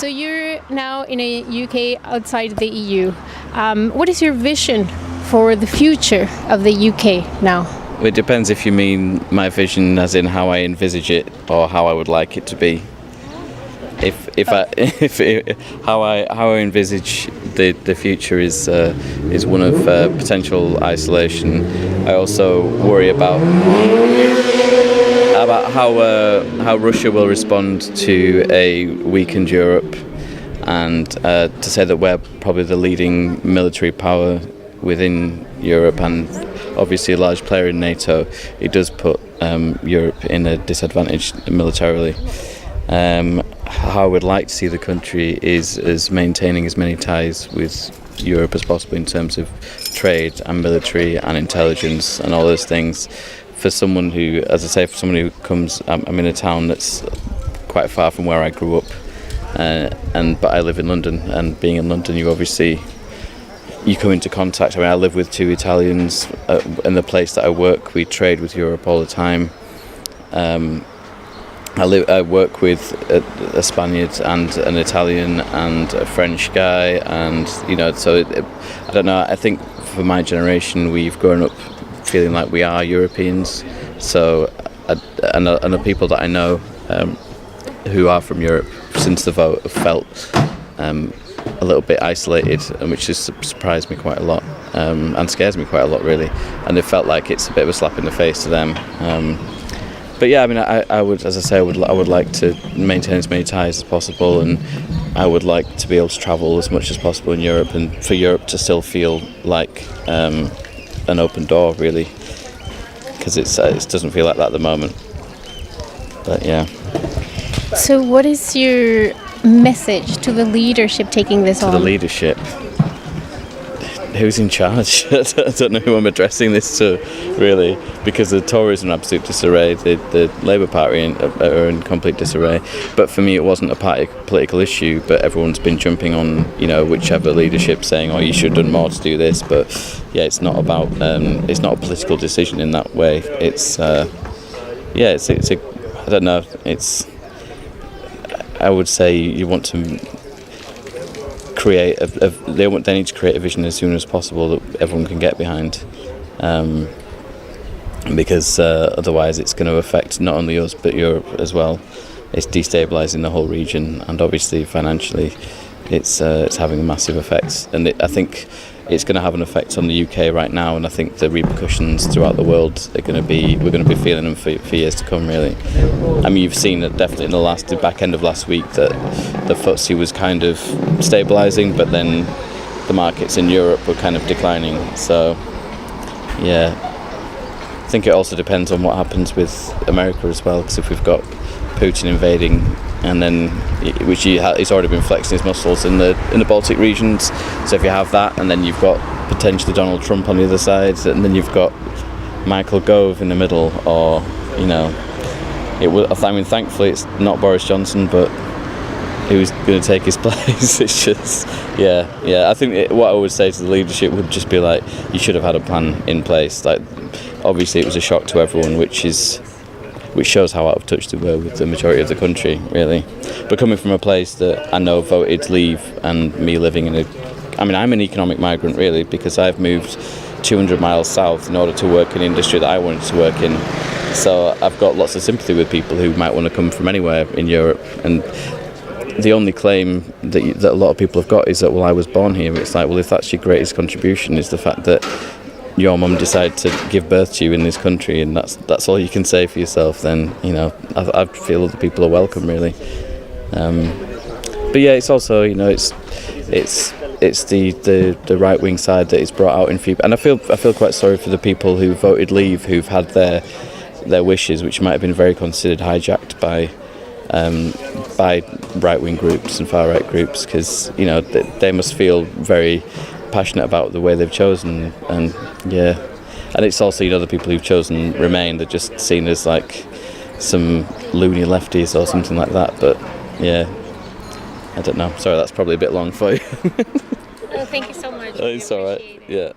So you're now in a UK outside the EU. What is your vision for the future of the UK now? It depends if you mean my vision as in how I envisage it or how I would like it to be. How I envisage the future is one of potential isolation. I also worry about how Russia will respond to a weakened Europe, and to say that we're probably the leading military power within Europe and obviously a large player in NATO, it does put Europe in a disadvantage militarily. How I would like to see the country is as maintaining as many ties with Europe as possible in terms of trade and military and intelligence and all those things. For someone who, as I say, I'm in a town that's quite far from where I grew up, but I live in London, and being in London, you come into contact. I mean, I live with two Italians. In the place that I work, we trade with Europe all the time. I work with a Spaniard and an Italian and a French guy, and I don't know. I think for my generation, we've grown up feeling like we are Europeans. So, and the people that I know who are from Europe since the vote have felt a little bit isolated, and which has surprised me quite a lot and scares me quite a lot, really. And they felt like it's a bit of a slap in the face to them. But yeah, I mean, I would, as I say, I would like to maintain as many ties as possible, and I would like to be able to travel as much as possible in Europe, and for Europe to still feel like an open door, really, because it doesn't feel like that at the moment. But yeah. So what is your message to the leadership taking this on? To the leadership? Who's in charge? I don't know who I'm addressing this to, really, because the Tories are in absolute disarray, the Labour Party are in complete disarray. But for me, it wasn't a political issue, but everyone's been jumping on, whichever leadership, saying, "Oh, you should have done more to do this." But yeah, it's not about, it's not a political decision in that way. It's, I don't know. I would say you want to create they need to create a vision as soon as possible that everyone can get behind, because otherwise it's going to affect not only us but Europe as well. It's destabilising the whole region, and obviously financially it's having massive effects, and I think it's going to have an effect on the UK right now, and I think the repercussions throughout the world we're going to be feeling them for years to come, really. I mean, you've seen that definitely in the back end of last week that the FTSE was kind of stabilising, but then the markets in Europe were kind of declining. So yeah, I think it also depends on what happens with America as well, because if we've got Putin invading, and then he's already been flexing his muscles in the Baltic regions. So if you have that, and then you've got potentially Donald Trump on the other side, and then you've got Michael Gove in the middle, or thankfully it's not Boris Johnson, but who's going to take his place? It's just I think what I would say to the leadership would just be like, you should have had a plan in place. Like, obviously it was a shock to everyone, which shows how out of touch they were with the majority of the country, really. But coming from a place that I know voted leave, and me living I'm an economic migrant, really, because I've moved 200 miles south in order to work in an industry that I wanted to work in. So I've got lots of sympathy with people who might want to come from anywhere in Europe. And the only claim that a lot of people have got is that, well, I was born here. It's like, well, if that's your greatest contribution, is the fact that your mum decided to give birth to you in this country, and that's all you can say for yourself, then I feel other people are welcome, really. But yeah, it's also it's the right wing side that is brought out in few, and I feel quite sorry for the people who voted leave, who've had their wishes, which might have been very considered, hijacked by right wing groups and far right groups, because they must feel very passionate about the way they've chosen, and it's also the people who've chosen Remain, they're just seen as like some loony lefties or something like that. But yeah, I don't know. Sorry, that's probably a bit long for you. Thank you so much. It's all right. Yeah.